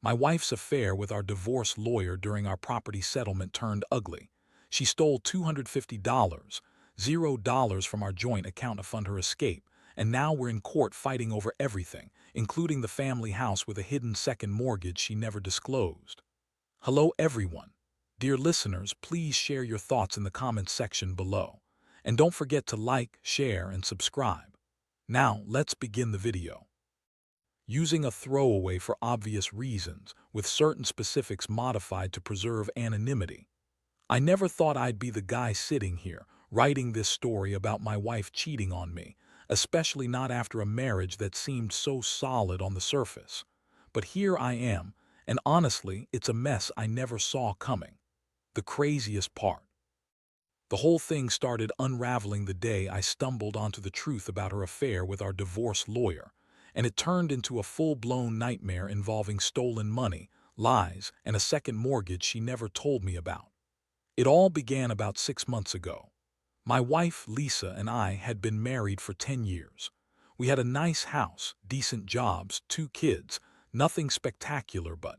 My wife's affair with our divorce lawyer during our property settlement turned ugly. She stole $250, $0 from our joint account to fund her escape, and now we're in court fighting over everything, including the family house with a hidden second mortgage she never disclosed. Hello everyone. Dear listeners, please share your thoughts in the comments section below. And don't forget to like, share, and subscribe. Now, let's begin the video. Using a throwaway for obvious reasons, with certain specifics modified to preserve anonymity. I never thought I'd be the guy sitting here, writing this story about my wife cheating on me, especially not after a marriage that seemed so solid on the surface. But here I am, and honestly, it's a mess I never saw coming. The craziest part. The whole thing started unraveling the day I stumbled onto the truth about her affair with our divorce lawyer, and it turned into a full-blown nightmare involving stolen money, lies, and a second mortgage she never told me about. It all began about 6 months ago. My wife, Lisa, and I had been married for 10 years. We had a nice house, decent jobs, 2 kids, nothing spectacular but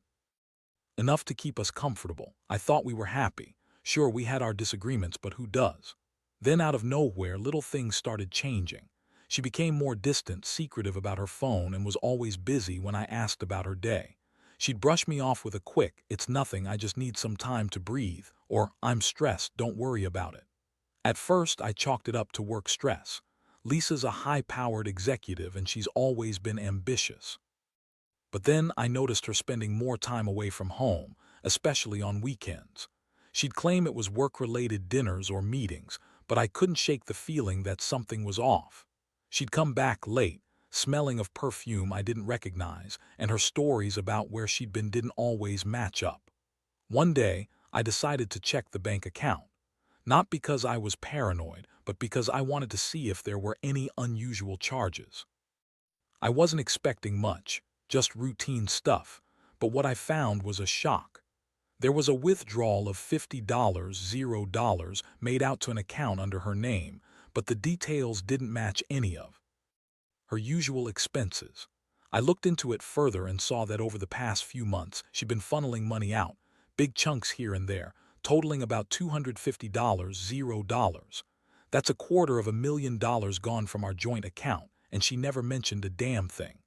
enough to keep us comfortable. I thought we were happy. Sure, we had our disagreements, but who does? Then out of nowhere, little things started changing. She became more distant, secretive about her phone, and was always busy when I asked about her day. She'd brush me off with a quick, "It's nothing, I just need some time to breathe," or "I'm stressed, don't worry about it." At first, I chalked it up to work stress. Lisa's a high-powered executive, and she's always been ambitious. But then I noticed her spending more time away from home, especially on weekends. She'd claim it was work-related dinners or meetings, but I couldn't shake the feeling that something was off. She'd come back late, smelling of perfume I didn't recognize, and her stories about where she'd been didn't always match up. One day, I decided to check the bank account. Not because I was paranoid, but because I wanted to see if there were any unusual charges. I wasn't expecting much, just routine stuff, but what I found was a shock. There was a withdrawal of $50, $0 made out to an account under her name, but the details didn't match any of her usual expenses. I looked into it further and saw that over the past few months, she'd been funneling money out, big chunks here and there, totaling about $250, $0. That's $250,000 gone from our joint account, and she never mentioned a damn thing.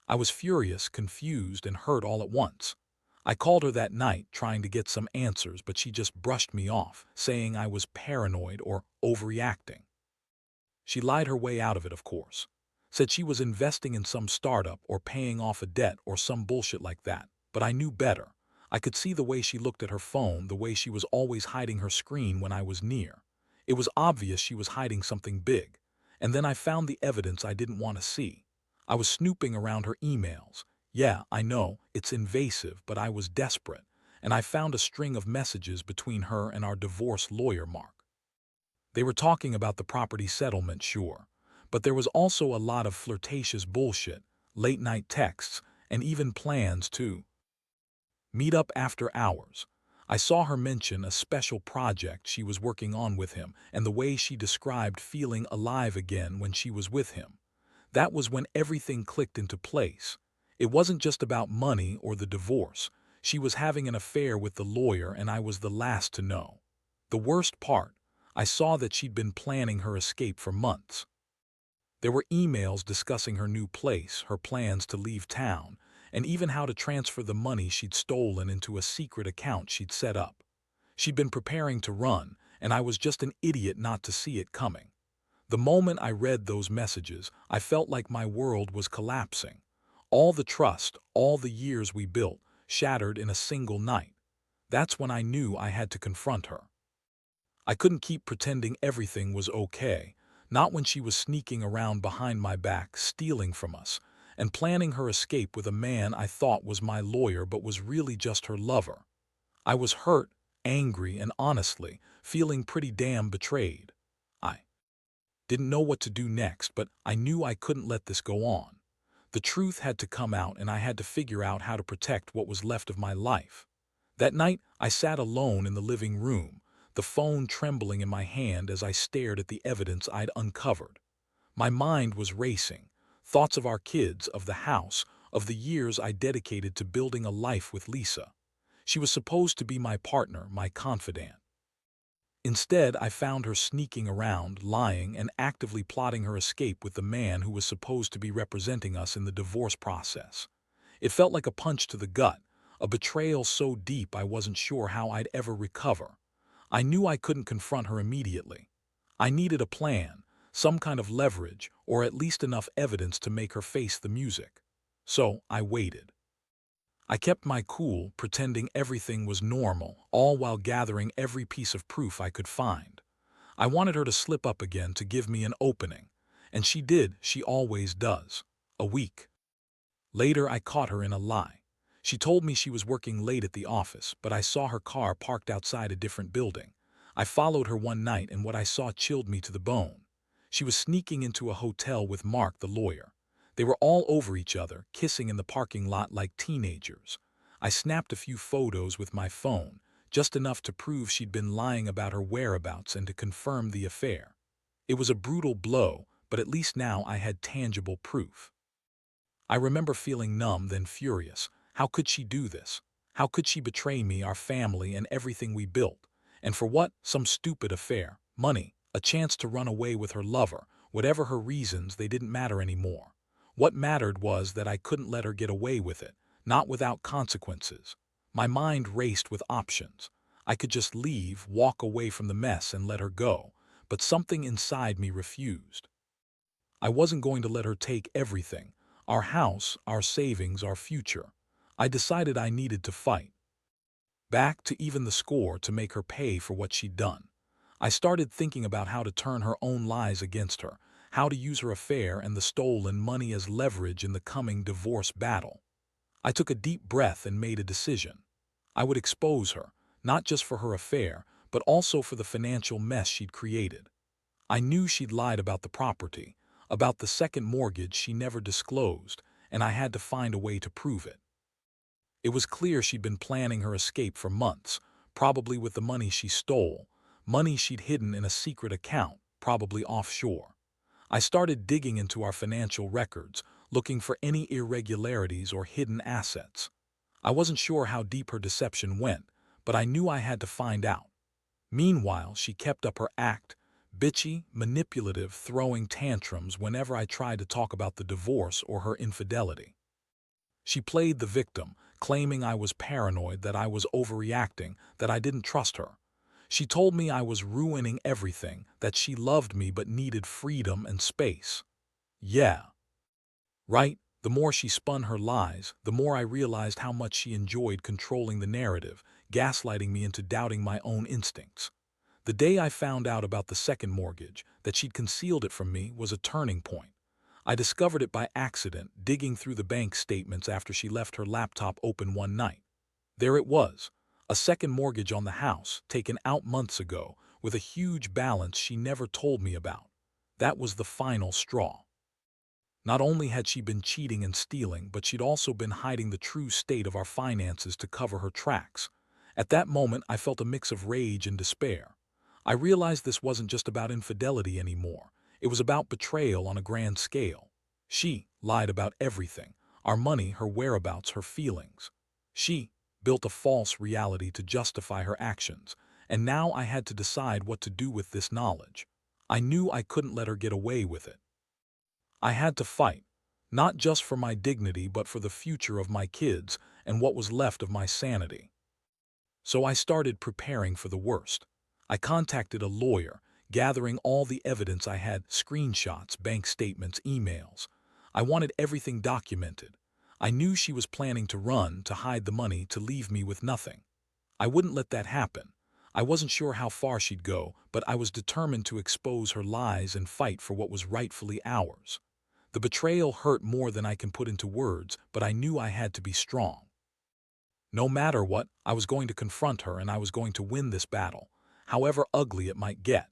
I was furious, confused, and hurt all at once. I called her that night, trying to get some answers, but she just brushed me off, saying I was paranoid or overreacting. She lied her way out of it, of course. Said she was investing in some startup or paying off a debt or some bullshit like that, but I knew better. I could see the way she looked at her phone, the way she was always hiding her screen when I was near. It was obvious she was hiding something big. And then I found the evidence I didn't want to see. I was snooping around her emails. Yeah, I know, it's invasive, but I was desperate, and I found a string of messages between her and our divorce lawyer, Mark. They were talking about the property settlement, sure, but there was also a lot of flirtatious bullshit, late-night texts, and even plans to meet up after hours. I saw her mention a special project she was working on with him, and the way she described feeling alive again when she was with him. That was when everything clicked into place. It wasn't just about money or the divorce. She was having an affair with the lawyer, and I was the last to know. The worst part, I saw that she'd been planning her escape for months. There were emails discussing her new place, her plans to leave town, and even how to transfer the money she'd stolen into a secret account she'd set up. She'd been preparing to run, and I was just an idiot not to see it coming. The moment I read those messages, I felt like my world was collapsing. All the trust, all the years we built, shattered in a single night. That's when I knew I had to confront her. I couldn't keep pretending everything was okay, not when she was sneaking around behind my back, stealing from us, and planning her escape with a man I thought was my lawyer but was really just her lover. I was hurt, angry, and honestly, feeling pretty damn betrayed. I didn't know what to do next, but I knew I couldn't let this go on. The truth had to come out, and I had to figure out how to protect what was left of my life. That night, I sat alone in the living room, the phone trembling in my hand as I stared at the evidence I'd uncovered. My mind was racing, thoughts of our kids, of the house, of the years I dedicated to building a life with Lisa. She was supposed to be my partner, my confidant. Instead, I found her sneaking around, lying, and actively plotting her escape with the man who was supposed to be representing us in the divorce process. It felt like a punch to the gut, a betrayal so deep I wasn't sure how I'd ever recover. I knew I couldn't confront her immediately. I needed a plan, some kind of leverage, or at least enough evidence to make her face the music. So I waited. I kept my cool, pretending everything was normal, all while gathering every piece of proof I could find. I wanted her to slip up again to give me an opening, and she did, she always does. A week later, I caught her in a lie. She told me she was working late at the office, but I saw her car parked outside a different building. I followed her one night, and what I saw chilled me to the bone. She was sneaking into a hotel with Mark, the lawyer. They were all over each other, kissing in the parking lot like teenagers. I snapped a few photos with my phone, just enough to prove she'd been lying about her whereabouts and to confirm the affair. It was a brutal blow, but at least now I had tangible proof. I remember feeling numb, then furious. How could she do this? How could she betray me, our family, and everything we built? And for what? Some stupid affair. Money. A chance to run away with her lover. Whatever her reasons, they didn't matter anymore. What mattered was that I couldn't let her get away with it, not without consequences. My mind raced with options. I could just leave, walk away from the mess, and let her go. But something inside me refused. I wasn't going to let her take everything. Our house, our savings, our future. I decided I needed to fight back to even the score to make her pay for what she'd done. I started thinking about how to turn her own lies against her, how to use her affair and the stolen money as leverage in the coming divorce battle. I took a deep breath and made a decision. I would expose her, not just for her affair, but also for the financial mess she'd created. I knew she'd lied about the property, about the second mortgage she never disclosed, and I had to find a way to prove it. It was clear she'd been planning her escape for months, probably with the money she stole, money she'd hidden in a secret account, probably offshore. I started digging into our financial records, looking for any irregularities or hidden assets. I wasn't sure how deep her deception went, but I knew I had to find out. Meanwhile, she kept up her act, bitchy, manipulative, throwing tantrums whenever I tried to talk about the divorce or her infidelity. She played the victim, claiming I was paranoid, that I was overreacting, that I didn't trust her. She told me I was ruining everything, that she loved me but needed freedom and space. Yeah, right. The more she spun her lies, the more I realized how much she enjoyed controlling the narrative, gaslighting me into doubting my own instincts. The day I found out about the second mortgage, that she'd concealed it from me, was a turning point. I discovered it by accident, digging through the bank statements after she left her laptop open one night. There it was, a second mortgage on the house, taken out months ago, with a huge balance she never told me about. That was the final straw. Not only had she been cheating and stealing, but she'd also been hiding the true state of our finances to cover her tracks. At that moment, I felt a mix of rage and despair. I realized this wasn't just about infidelity anymore. It was about betrayal on a grand scale. She lied about everything: our money, her whereabouts, her feelings. She built a false reality to justify her actions, and now I had to decide what to do with this knowledge. I knew I couldn't let her get away with it. I had to fight, not just for my dignity but for the future of my kids and what was left of my sanity. So I started preparing for the worst. I contacted a lawyer, gathering all the evidence I had: screenshots, bank statements, emails. I wanted everything documented. I knew she was planning to run, to hide the money, to leave me with nothing. I wouldn't let that happen. I wasn't sure how far she'd go, but I was determined to expose her lies and fight for what was rightfully ours. The betrayal hurt more than I can put into words, but I knew I had to be strong. No matter what, I was going to confront her, and I was going to win this battle, however ugly it might get.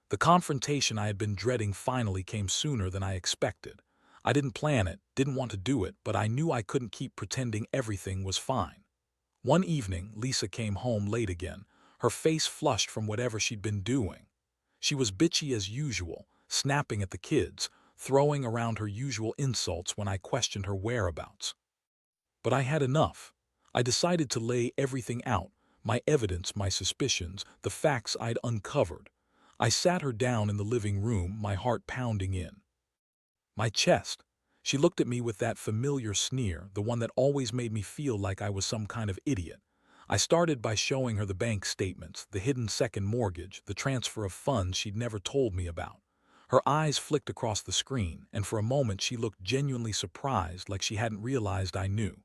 The confrontation I had been dreading finally came sooner than I expected. I didn't plan it, didn't want to do it, but I knew I couldn't keep pretending everything was fine. One evening, Lisa came home late again, her face flushed from whatever she'd been doing. She was bitchy as usual, snapping at the kids, throwing around her usual insults when I questioned her whereabouts. But I had enough. I decided to lay everything out, my evidence, my suspicions, the facts I'd uncovered. I sat her down in the living room, my heart pounding in my chest. She looked at me with that familiar sneer, the one that always made me feel like I was some kind of idiot. I started by showing her the bank statements, the hidden second mortgage, the transfer of funds she'd never told me about. Her eyes flicked across the screen, and for a moment she looked genuinely surprised, like she hadn't realized I knew.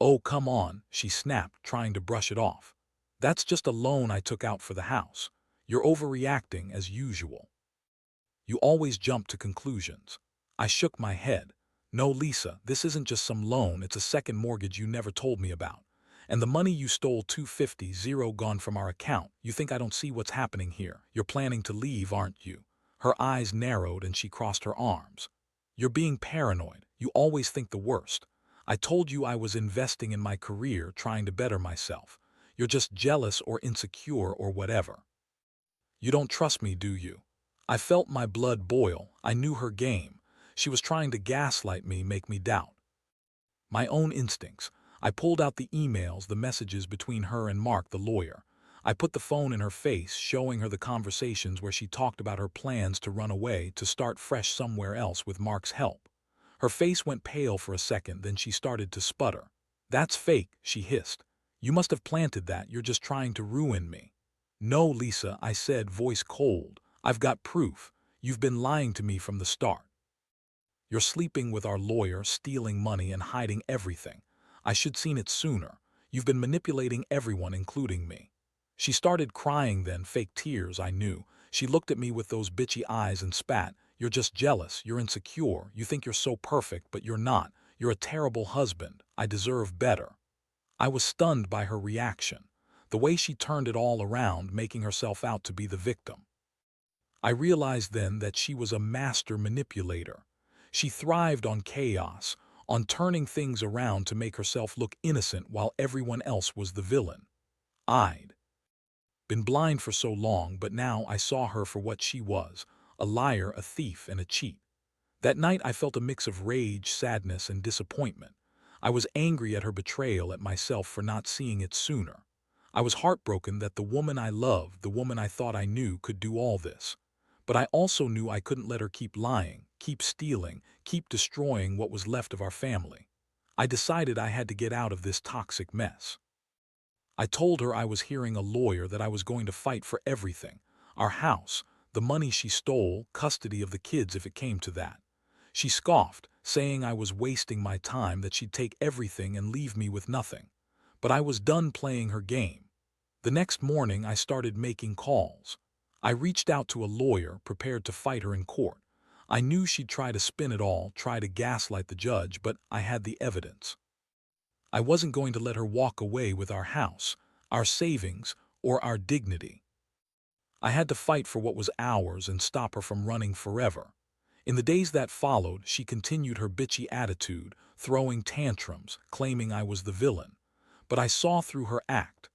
"Oh, come on," she snapped, trying to brush it off. "That's just a loan I took out for the house. You're overreacting as usual. You always jump to conclusions." I shook my head. "No, Lisa, this isn't just some loan, it's a second mortgage you never told me about. And the money you stole, 250 gone from our account. You think I don't see what's happening here? You're planning to leave, aren't you?" Her eyes narrowed and she crossed her arms. "You're being paranoid. You always think the worst. I told you I was investing in my career, trying to better myself. You're just jealous or insecure or whatever. You don't trust me, do you?" I felt my blood boil. I knew her game. She was trying to gaslight me, make me doubt my own instincts. I pulled out the emails, the messages between her and Mark, the lawyer. I put the phone in her face, showing her the conversations where she talked about her plans to run away, to start fresh somewhere else with Mark's help. Her face went pale for a second, then she started to sputter. "That's fake," she hissed. "You must have planted that. You're just trying to ruin me." "No, Lisa," I said, voice cold. "I've got proof. You've been lying to me from the start. You're sleeping with our lawyer, stealing money and hiding everything. I should seen it sooner. You've been manipulating everyone, including me." She started crying then, fake tears, I knew. She looked at me with those bitchy eyes and spat. "You're just jealous. You're insecure. You think you're so perfect, but you're not. You're a terrible husband. I deserve better." I was stunned by her reaction. The way she turned it all around, making herself out to be the victim. I realized then that she was a master manipulator. She thrived on chaos, on turning things around to make herself look innocent while everyone else was the villain. I'd been blind for so long, but now I saw her for what she was, a liar, a thief, and a cheat. That night I felt a mix of rage, sadness, and disappointment. I was angry at her betrayal, at myself for not seeing it sooner. I was heartbroken that the woman I loved, the woman I thought I knew, could do all this. But I also knew I couldn't let her keep lying, keep stealing, keep destroying what was left of our family. I decided I had to get out of this toxic mess. I told her I was hiring a lawyer, that I was going to fight for everything. Our house, the money she stole, custody of the kids if it came to that. She scoffed, saying I was wasting my time, that she'd take everything and leave me with nothing. But I was done playing her game. The next morning I started making calls. I reached out to a lawyer, prepared to fight her in court. I knew she'd try to spin it all, try to gaslight the judge, but I had the evidence. I wasn't going to let her walk away with our house, our savings, or our dignity. I had to fight for what was ours and stop her from running forever. In the days that followed, she continued her bitchy attitude, throwing tantrums, claiming I was the villain. But I saw through her act.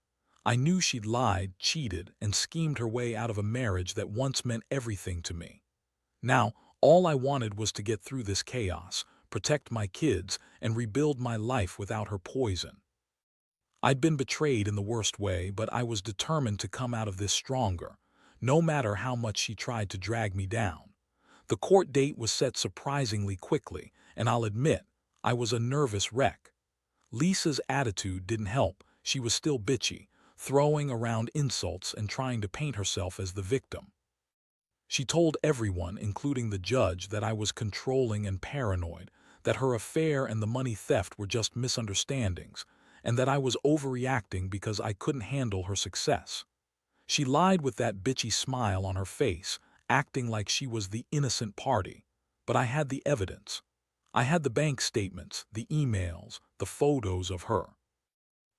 I knew she'd lied, cheated, and schemed her way out of a marriage that once meant everything to me. Now, all I wanted was to get through this chaos, protect my kids, and rebuild my life without her poison. I'd been betrayed in the worst way, but I was determined to come out of this stronger, no matter how much she tried to drag me down. The court date was set surprisingly quickly, and I'll admit, I was a nervous wreck. Lisa's attitude didn't help. She was still bitchy, throwing around insults and trying to paint herself as the victim. She told everyone, including the judge, that I was controlling and paranoid, that her affair and the money theft were just misunderstandings, and that I was overreacting because I couldn't handle her success. She lied with that bitchy smile on her face, acting like she was the innocent party. But I had the evidence. I had the bank statements, the emails, the photos of her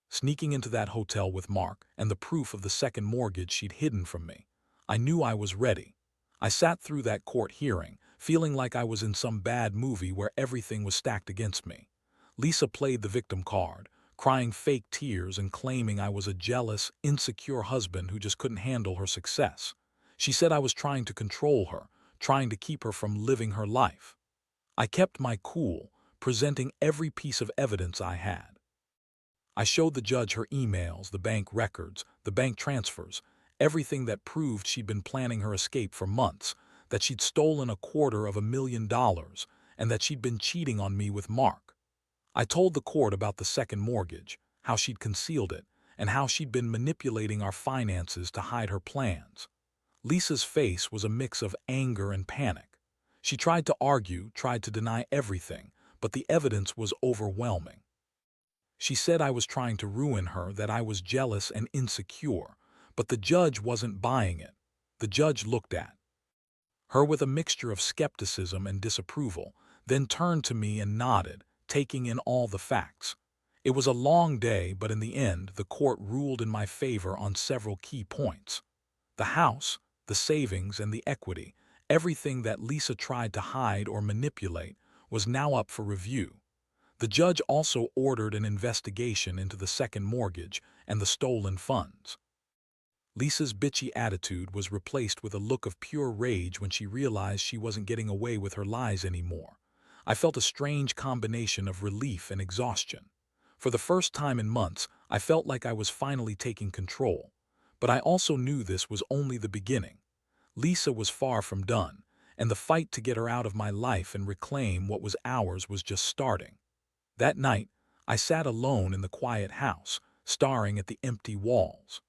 sneaking into that hotel with Mark, and the proof of the second mortgage she'd hidden from me. I knew I was ready. I sat through that court hearing, feeling like I was in some bad movie where everything was stacked against me. Lisa played the victim card, crying fake tears and claiming I was a jealous, insecure husband who just couldn't handle her success. She said I was trying to control her, trying to keep her from living her life. I kept my cool, presenting every piece of evidence I had. I showed the judge her emails, the bank records, the bank transfers, everything that proved she'd been planning her escape for months, that she'd stolen $250,000, and that she'd been cheating on me with Mark. I told the court about the second mortgage, how she'd concealed it, and how she'd been manipulating our finances to hide her plans. Lisa's face was a mix of anger and panic. She tried to argue, tried to deny everything, but the evidence was overwhelming. She said I was trying to ruin her, that I was jealous and insecure, but the judge wasn't buying it. The judge looked at her with a mixture of skepticism and disapproval, then turned to me and nodded, taking in all the facts. It was a long day, but in the end, the court ruled in my favor on several key points. The house, the savings, and the equity, everything that Lisa tried to hide or manipulate, was now up for review. The judge also ordered an investigation into the second mortgage and the stolen funds. Lisa's bitchy attitude was replaced with a look of pure rage when she realized she wasn't getting away with her lies anymore. I felt a strange combination of relief and exhaustion. For the first time in months, I felt like I was finally taking control. But I also knew this was only the beginning. Lisa was far from done, and the fight to get her out of my life and reclaim what was ours was just starting. That night, I sat alone in the quiet house, staring at the empty walls.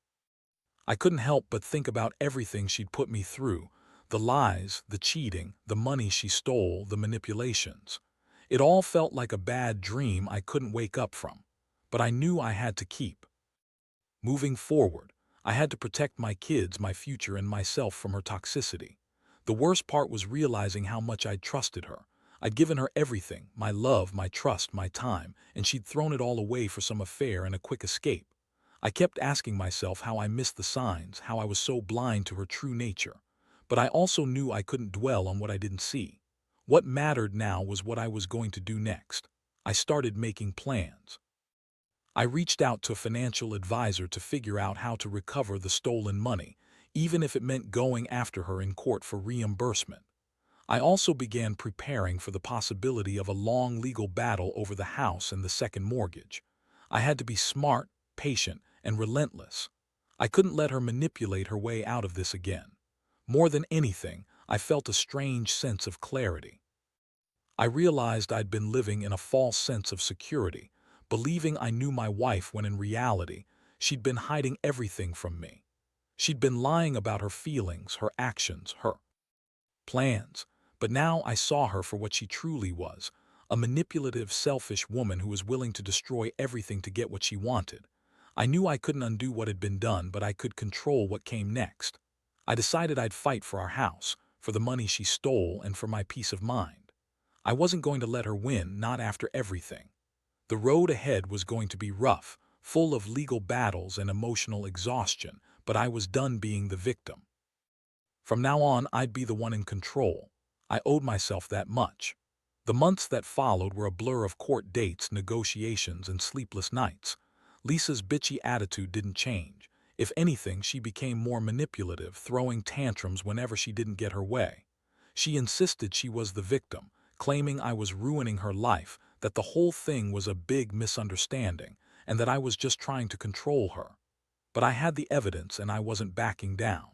I couldn't help but think about everything she'd put me through, the lies, the cheating, the money she stole, the manipulations. It all felt like a bad dream I couldn't wake up from, but I knew I had to keep moving forward. I had to protect my kids, my future, and myself from her toxicity. The worst part was realizing how much I'd trusted her. I'd given her everything, my love, my trust, my time, and she'd thrown it all away for some affair and a quick escape. I kept asking myself how I missed the signs, how I was so blind to her true nature. But I also knew I couldn't dwell on what I didn't see. What mattered now was what I was going to do next. I started making plans. I reached out to a financial advisor to figure out how to recover the stolen money, even if it meant going after her in court for reimbursement. I also began preparing for the possibility of a long legal battle over the house and the second mortgage. I had to be smart, patient, and relentless. I couldn't let her manipulate her way out of this again. More than anything, I felt a strange sense of clarity. I realized I'd been living in a false sense of security, believing I knew my wife when in reality, she'd been hiding everything from me. She'd been lying about her feelings, her actions, her plans. But now I saw her for what she truly was, a manipulative, selfish woman who was willing to destroy everything to get what she wanted. I knew I couldn't undo what had been done, but I could control what came next. I decided I'd fight for our house, for the money she stole, and for my peace of mind. I wasn't going to let her win, not after everything. The road ahead was going to be rough, full of legal battles and emotional exhaustion, but I was done being the victim. From now on, I'd be the one in control. I owed myself that much. The months that followed were a blur of court dates, negotiations, and sleepless nights. Lisa's bitchy attitude didn't change. If anything, she became more manipulative, throwing tantrums whenever she didn't get her way. She insisted she was the victim, claiming I was ruining her life, that the whole thing was a big misunderstanding, and that I was just trying to control her. But I had the evidence, and I wasn't backing down.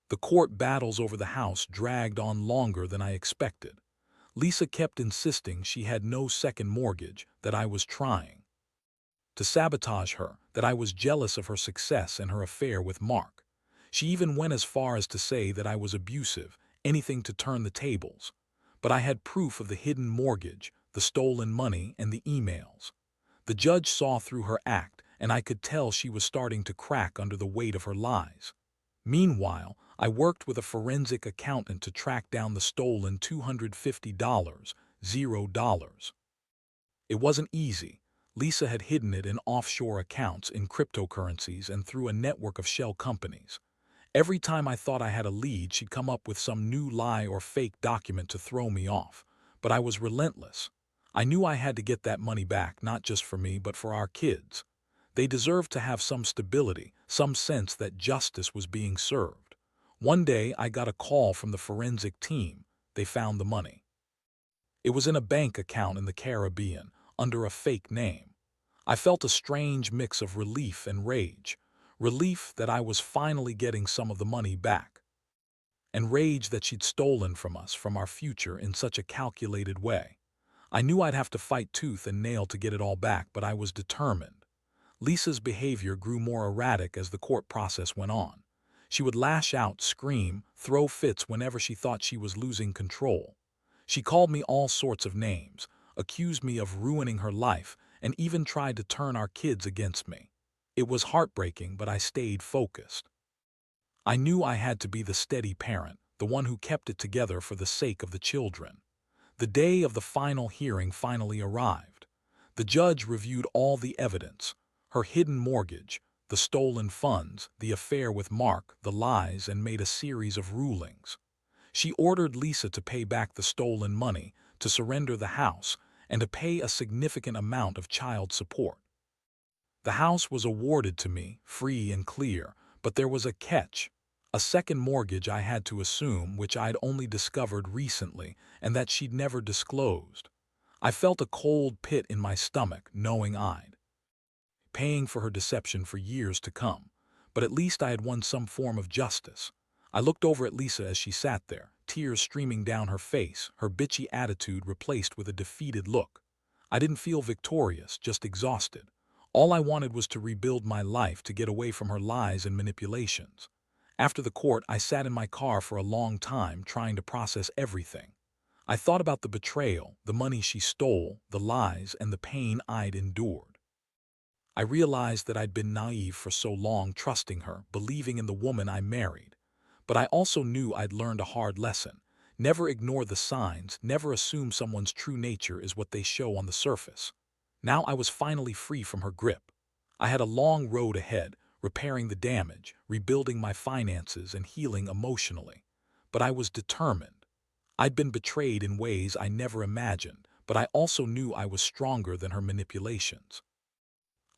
The court battles over the house dragged on longer than I expected. Lisa kept insisting she had no second mortgage, that I was trying to sabotage her, that I was jealous of her success and her affair with Mark. She even went as far as to say that I was abusive, anything to turn the tables. But I had proof of the hidden mortgage, the stolen money, and the emails. The judge saw through her act, and I could tell she was starting to crack under the weight of her lies. Meanwhile, I worked with a forensic accountant to track down the stolen $250, $0. It wasn't easy. Lisa had hidden it in offshore accounts, in cryptocurrencies, and through a network of shell companies. Every time I thought I had a lead, she'd come up with some new lie or fake document to throw me off. But I was relentless. I knew I had to get that money back, not just for me, but for our kids. They deserved to have some stability, some sense that justice was being served. One day, I got a call from the forensic team. They found the money. It was in a bank account in the Caribbean, under a fake name. I felt a strange mix of relief and rage. Relief that I was finally getting some of the money back, and rage that she'd stolen from us, from our future, in such a calculated way. I knew I'd have to fight tooth and nail to get it all back, but I was determined. Lisa's behavior grew more erratic as the court process went on. She would lash out, scream, throw fits whenever she thought she was losing control. She called me all sorts of names, accused me of ruining her life, and even tried to turn our kids against me. It was heartbreaking, but I stayed focused. I knew I had to be the steady parent, the one who kept it together for the sake of the children. The day of the final hearing finally arrived. The judge reviewed all the evidence: her hidden mortgage, the stolen funds, the affair with Mark, the lies, and made a series of rulings. She ordered Lisa to pay back the stolen money, to surrender the house, and to pay a significant amount of child support. The house was awarded to me, free and clear, but there was a catch. A second mortgage I had to assume, which I'd only discovered recently, and that she'd never disclosed. I felt a cold pit in my stomach, knowing I'd paying for her deception for years to come. But at least I had won some form of justice. I looked over at Lisa as she sat there, tears streaming down her face, her bitchy attitude replaced with a defeated look. I didn't feel victorious, just exhausted. All I wanted was to rebuild my life, to get away from her lies and manipulations. After the court, I sat in my car for a long time, trying to process everything. I thought about the betrayal, the money she stole, the lies, and the pain I'd endured. I realized that I'd been naive for so long, trusting her, believing in the woman I married. But I also knew I'd learned a hard lesson. Never ignore the signs, never assume someone's true nature is what they show on the surface. Now I was finally free from her grip. I had a long road ahead, repairing the damage, rebuilding my finances, and healing emotionally. But I was determined. I'd been betrayed in ways I never imagined, but I also knew I was stronger than her manipulations.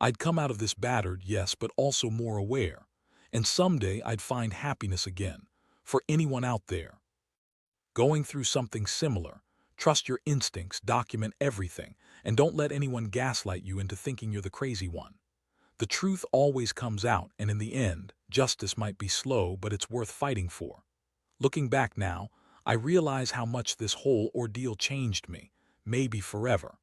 I'd come out of this battered, yes, but also more aware. And someday I'd find happiness again. For anyone out there going through something similar, trust your instincts, document everything, and don't let anyone gaslight you into thinking you're the crazy one. The truth always comes out, and in the end, justice might be slow, but it's worth fighting for. Looking back now, I realize how much this whole ordeal changed me, maybe forever.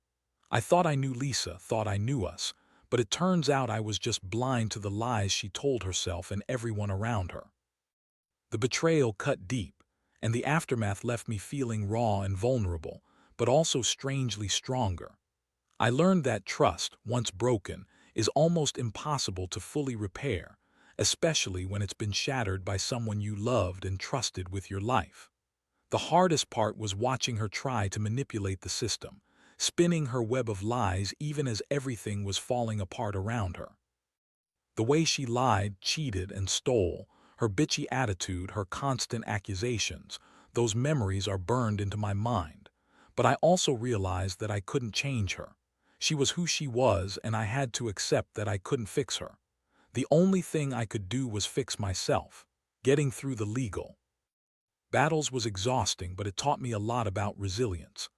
I thought I knew Lisa, thought I knew us, but it turns out I was just blind to the lies she told herself and everyone around her. The betrayal cut deep, and the aftermath left me feeling raw and vulnerable, but also strangely stronger. I learned that trust, once broken, is almost impossible to fully repair, especially when it's been shattered by someone you loved and trusted with your life. The hardest part was watching her try to manipulate the system, spinning her web of lies even as everything was falling apart around her. The way she lied, cheated, and stole, her bitchy attitude, her constant accusations, those memories are burned into my mind. But I also realized that I couldn't change her. She was who she was, and I had to accept that I couldn't fix her. The only thing I could do was fix myself. Getting through the legal battles was exhausting, but it taught me a lot about resilience.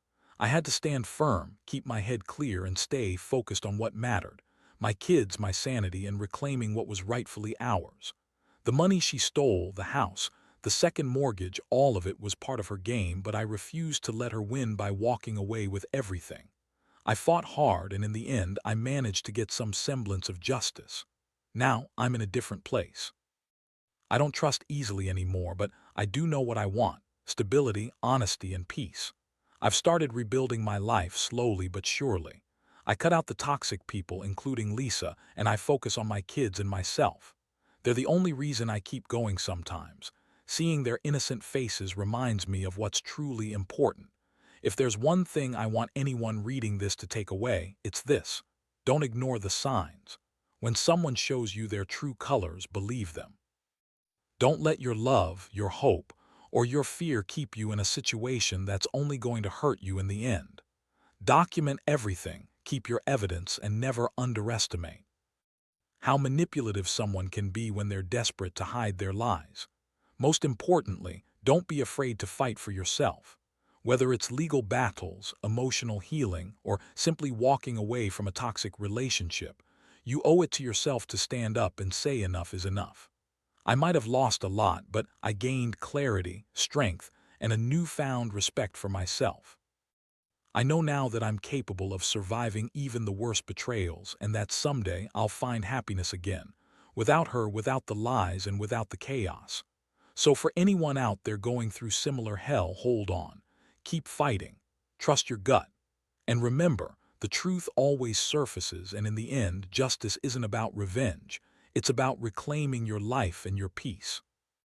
I had to stand firm, keep my head clear, and stay focused on what mattered: my kids, my sanity, and reclaiming what was rightfully ours. The money she stole, the house, the second mortgage, all of it was part of her game, but I refused to let her win by walking away with everything. I fought hard, and in the end, I managed to get some semblance of justice. Now, I'm in a different place. I don't trust easily anymore, but I do know what I want: stability, honesty, and peace. I've started rebuilding my life slowly but surely. I cut out the toxic people, including Lisa, and I focus on my kids and myself. They're the only reason I keep going sometimes. Seeing their innocent faces reminds me of what's truly important. If there's one thing I want anyone reading this to take away, it's this: don't ignore the signs. When someone shows you their true colors, believe them. Don't let your love, your hope, or your fear keep you in a situation that's only going to hurt you in the end. Document everything, keep your evidence, and never underestimate how manipulative someone can be when they're desperate to hide their lies. Most importantly, don't be afraid to fight for yourself. Whether it's legal battles, emotional healing, or simply walking away from a toxic relationship, you owe it to yourself to stand up and say enough is enough. I might have lost a lot, but I gained clarity, strength, and a newfound respect for myself. I know now that I'm capable of surviving even the worst betrayals and that someday I'll find happiness again, without her, without the lies, and without the chaos. So for anyone out there going through similar hell, hold on. Keep fighting. Trust your gut. And remember, the truth always surfaces, and in the end, justice isn't about revenge. It's about reclaiming your life and your peace.